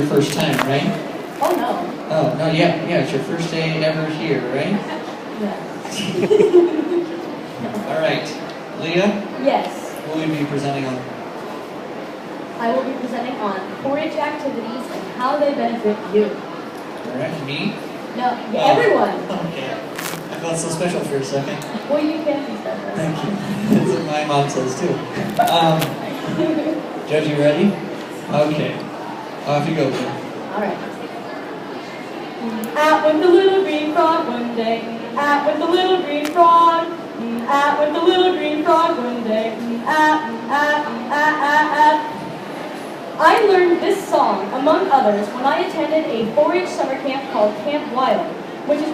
your first time, right? Oh, no. Oh, no, yeah, it's your first day ever here, right? Yeah. All right. Leah, Yes. what will you be presenting on? I will be presenting on 4-H activities and how they benefit you. All right, me? No, everyone. Okay. I felt so special for a second. Well, you can be special. Thank you. That's what my mom says too. Judge, you ready? Okay. Off you go, Leah. All right. Out went the little green frog one day. Out went the little green frog. Out went the little green frog one day. Out. I learned this song, among others, when I attended a 4-H summer camp called Camp Wild, which is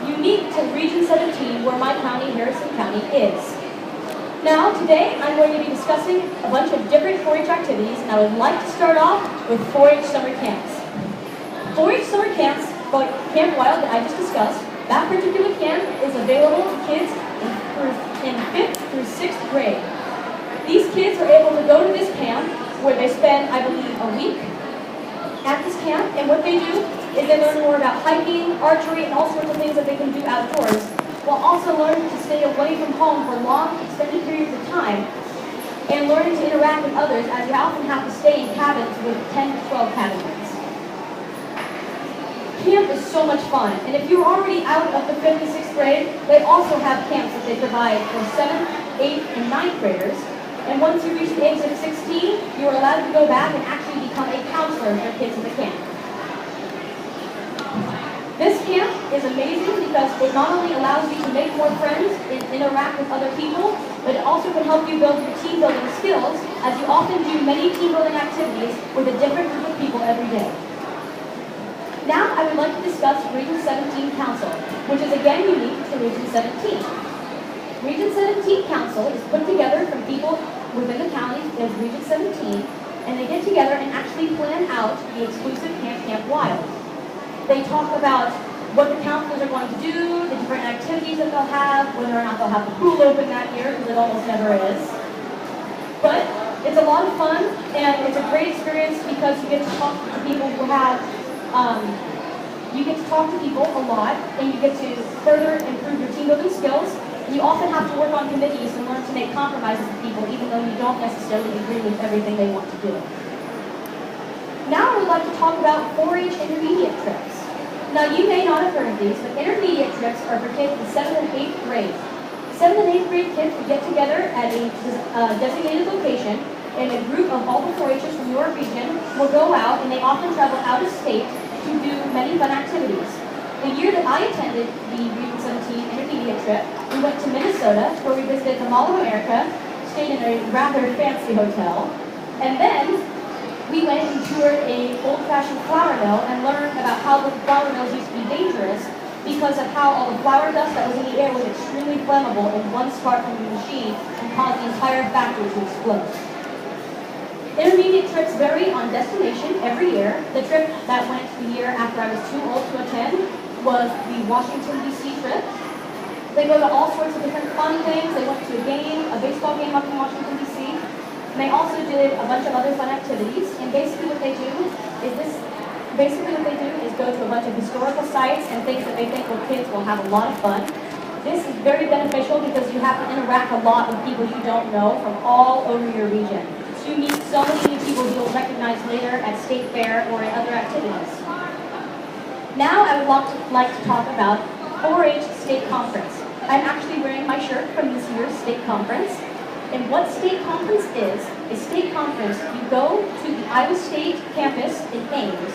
unique to Region 17, where my county, Harrison County, is. Now, today, I'm going to be discussing a bunch of different 4-H activities, and I would like to start off with 4-H summer camps. 4-H summer camps, like Camp Wild that I just discussed, that particular camp is available to kids in 5th through 6th grade. These kids are able to go to this camp where they spend, I believe, a week at this camp, and what they do is they learn more about hiking, archery, and all sorts of things that they can do outdoors, while also learning to stay away from home for long, extended periods of time, and learning to interact with others, as you often have to stay in cabins with 10 to 12 cabinmates. Camp is so much fun, and if you're already out of the 5th and 6th grade, they also have camps that they provide for 7th, 8th, and 9th graders. And once you reach the age of 16, you are allowed to go back and actually become a counselor for kids in the camp. This camp is amazing because it not only allows you to make more friends and interact with other people, but it also can help you build your team building skills, as you often do many team building activities with a different group of people every day. Now I would like to discuss Region 17 Council, which is again unique to Region 17. Region 17 Council is put together from people within the county of Region 17, and they get together and actually plan out the exclusive Camp Wild. They talk about what the counselors are going to do, the different activities that they'll have, whether or not they'll have the pool open that year, because it almost never is. But it's a lot of fun, and it's a great experience because you get to talk to people who have, you get to talk to people a lot, and you get to further improve your team building skills. You often have to work on committees and learn to make compromises with people, even though you don't necessarily agree with everything they want to do. Now I would like to talk about 4-H intermediate trips. Now you may not have heard of these, but intermediate trips are for kids in 7th and 8th grade. 7th and 8th grade kids will get together at a designated location, and a group of all the 4-Hers from your region will go out, and they often travel out of state to do many fun activities. The year that I attended the Region 17 intermediate trip, we went to Minnesota, where we visited the Mall of America, stayed in a rather fancy hotel, and then we went and toured an old-fashioned flour mill and learned about how the flour mills used to be dangerous because of how all the flour dust that was in the air was extremely flammable, and one spark from the machine can cause the entire factory to explode. Intermediate trips vary on destination every year. The trip that went the year after I was too old to attend was the Washington, D.C. trip. They go to all sorts of different fun things. They went to a baseball game up in Washington, D.C. And they also did a bunch of other fun activities. And basically what they do is go to a bunch of historical sites and things that they think kids will have a lot of fun. This is very beneficial because you have to interact a lot with people you don't know from all over your region. So you meet so many new people you'll recognize later at state fair or in other activities. Now I would like to talk about 4-H State Conference. I'm actually wearing my shirt from this year's state conference. And what state conference is state conference, you go to the Iowa State campus in Ames,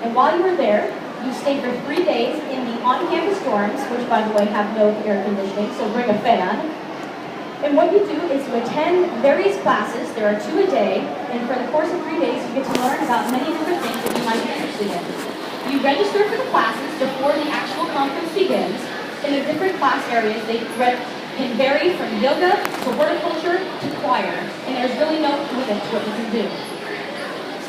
and while you are there, you stay for 3 days in the on-campus dorms, which by the way have no air conditioning, so bring a fan. And what you do is you attend various classes. There are 2 a day, and for the course of 3 days, you get to learn about many different things that you might be interested in. You register for the classes before the actual conference begins. In the different class areas, they can vary from yoga to horticulture to choir, and there's really no limit to what you can do.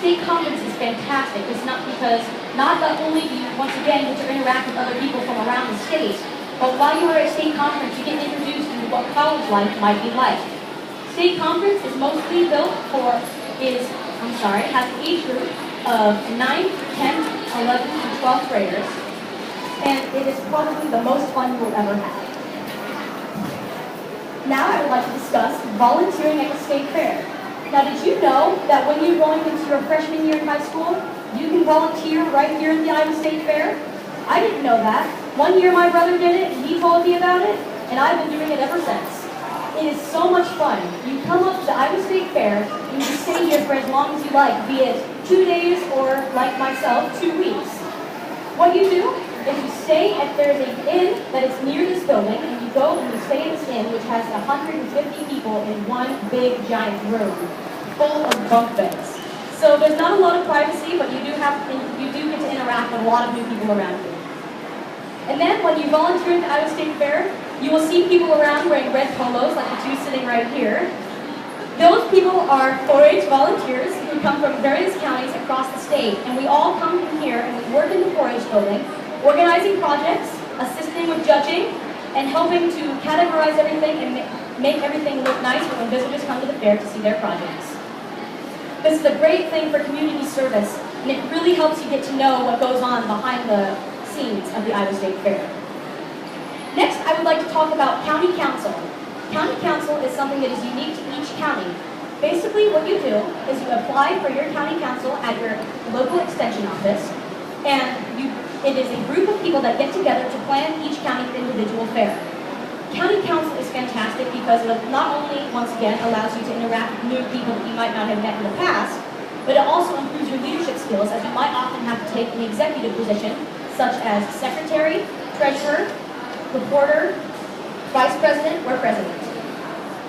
State conference is fantastic. It's not because not only do you once again get to interact with other people from around the state, but while you are at state conference, you get introduced to what college life might be like. State conference is mostly built for has an age group of 9th, 10th, 11th, and 12th graders, and it is probably the most fun you will ever have. Now I would like to discuss volunteering at the state fair. Now, did you know that when you're going into your freshman year in high school, you can volunteer right here at the Iowa State Fair? I didn't know that. One year my brother did it, and he told me about it, and I've been doing it ever since. It is so much fun. You come up to the Iowa State Fair, and you stay here for as long as you like, be it 2 days or, like myself, 2 weeks. What you do is you stay at, there's an inn that is near this building, and you go and you stay in this inn, which has 150 people in one big giant room, full of bunk beds. So there's not a lot of privacy, but you do get to interact with a lot of new people around you. And then when you volunteer at the Iowa State Fair, you will see people around wearing red polos, like the two sitting right here. Those people are 4-H volunteers who come from various counties across the state, and we all come in here and we work in the 4-H building, organizing projects, assisting with judging, and helping to categorize everything and make everything look nice when visitors come to the fair to see their projects. This is a great thing for community service, and it really helps you get to know what goes on behind the scenes of the Iowa State Fair. Next, I would like to talk about County Council. County Council is something that is unique to each county. Basically, what you do is you apply for your county council at your local extension office, and it is a group of people that get together to plan each county's individual fair. County Council is fantastic because it not only, once again, allows you to interact with new people that you might not have met in the past, but it also improves your leadership skills, as you might often have to take an executive position, such as secretary, treasurer, reporter, vice president, or president.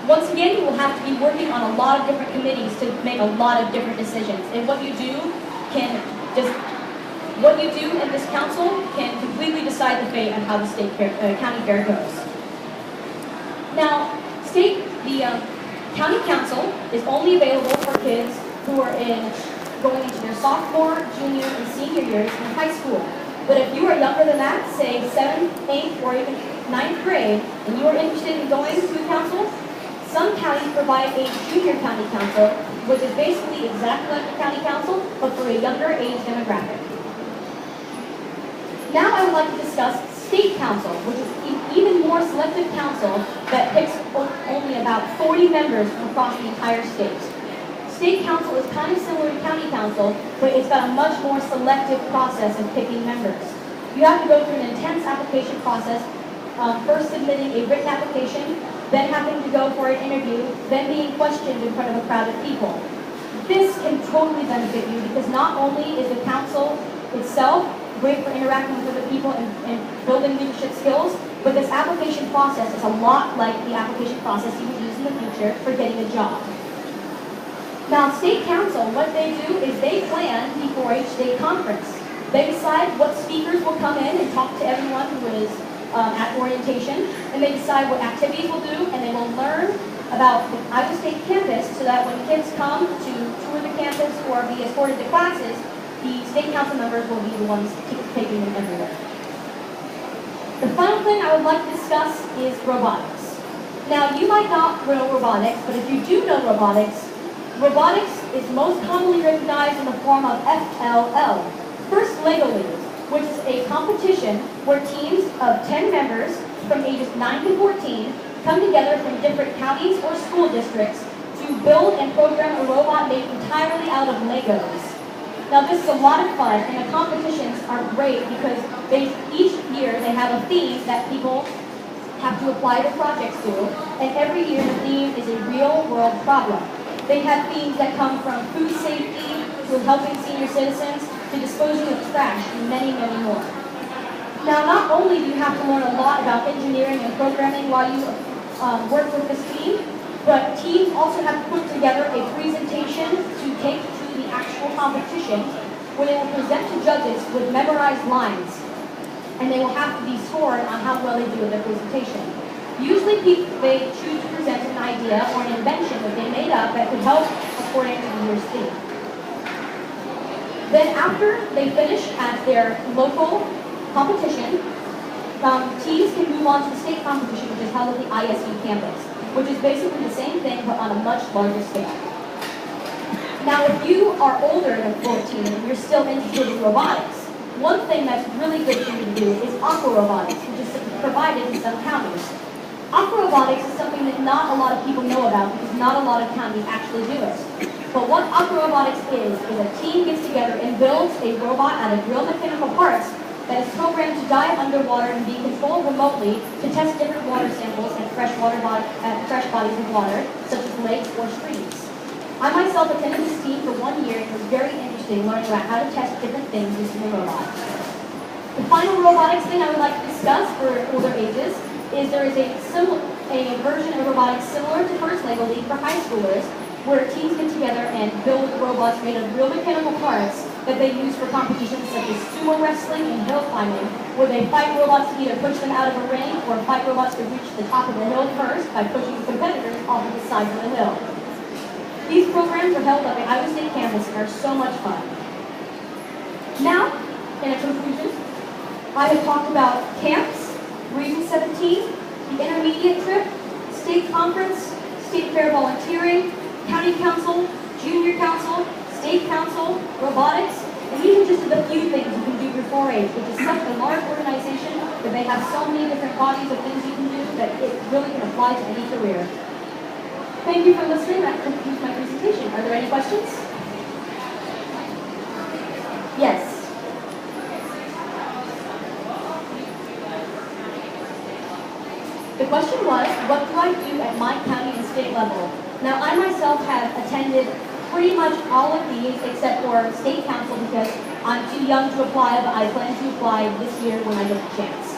Once again, you will have to be working on a lot of different committees to make a lot of different decisions. And what you do in this council can completely decide the fate of how the county fair goes. Now, the county council is only available for kids who are going into their sophomore, junior, and senior years in high school. But if you are younger than that, say 7th, 8th, or even 9th grade, and you are interested in going to council, some counties provide a junior county council, which is basically exactly like the county council, but for a younger age demographic. Now I would like to discuss state council, which is an even more selective council that picks only about 40 members from across the entire state. State council is kind of similar to county council, but it's got a much more selective process of picking members. You have to go through an intense application process, first submitting a written application, then having to go for an interview, then being questioned in front of a crowd of people. This can totally benefit you because not only is the council itself great for interacting with other people and building leadership skills, but this application process is a lot like the application process you would use in the future for getting a job. Now, state council, what they do is they plan the 4-H state conference. They decide what speakers will come in and talk to everyone who is at orientation, and they decide what activities we'll do, and they will learn about the Iowa State campus so that when kids come to tour the campus or be escorted to classes, the state council members will be the ones taking them everywhere. The final thing I would like to discuss is robotics. Now, you might not know robotics, but if you do know robotics, robotics is most commonly recognized in the form of FLL, First Lego League, which is a competition where teams of 10 members from ages 9 to 14 come together from different counties or school districts to build and program a robot made entirely out of Legos. Now, this is a lot of fun, and the competitions are great because each year they have a theme that people have to apply their projects to, and every year the theme is a real-world problem. They have themes that come from food safety to helping senior citizens to disposing of trash and many, many more. Now, not only do you have to learn a lot about engineering and programming while you work with this team, but teams also have to put together a presentation to take to the actual competition where they will present to judges with memorized lines, and they will have to be scored on how well they do with their presentation. Usually they choose to present an idea or an invention that they made up that could help according to the year's theme. Then after they finish at their local competition, teams can move on to the state competition, which is held at the ISU campus, which is basically the same thing but on a much larger scale. Now, if you are older than 14 and you're still interested in robotics, one thing that's really good for you to do is aquarobotics, which is provided in some counties. Aquarobotics is something that not a lot of people know about because not a lot of counties actually do it. But what aquarobotics is a team gets together and builds a robot out of real mechanical parts that is programmed to dive underwater and be controlled remotely to test different water samples at fresh bodies of water, such as lakes or streams. I myself attended this team for 1 year and was very interested in learning about how to test different things using a robot. The final robotics thing I would like to discuss for older ages is there is a version of robotics similar to First Lego League for high schoolers, where teams get together and build robots made of real mechanical parts that they use for competitions such as sumo wrestling and hill climbing, where they fight robots to either push them out of a ring or fight robots to reach the top of the hill first by pushing competitors off of the sides of the hill. These programs are held on the Iowa State campus and are so much fun. Now, in a conclusion, I have talked about camps, Region 17, the intermediate trip, state conference, state fair volunteering, county council, junior council, state council, robotics, and even just the few things you can do your 4-H, which is such a large organization that they have so many different bodies of things you can do that it really can apply to any career. Thank you for listening. That concludes my presentation. Are there any questions? Yes. The question was, what do I do at my county and state level? Now, I myself have attended pretty much all of these except for state council because I'm too young to apply, but I plan to apply this year when I get the chance.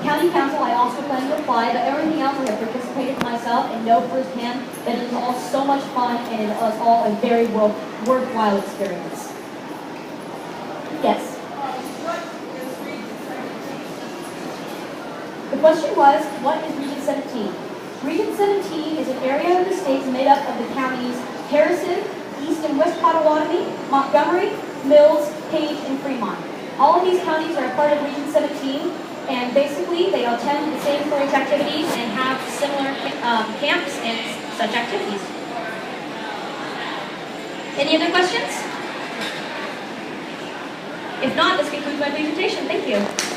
County council, I also plan to apply, but everything else I have participated myself and know firsthand that it is all so much fun and it is all a very worthwhile experience. Yes? The question was, what is Region 17? Region 17 is an area of the state made up of the counties Harrison, East and West Potawatomi, Montgomery, Mills, Page, and Fremont. All of these counties are a part of Region 17, and basically they attend the same 4-H activities and have similar camps and such activities. Any other questions? If not, this concludes my presentation. Thank you.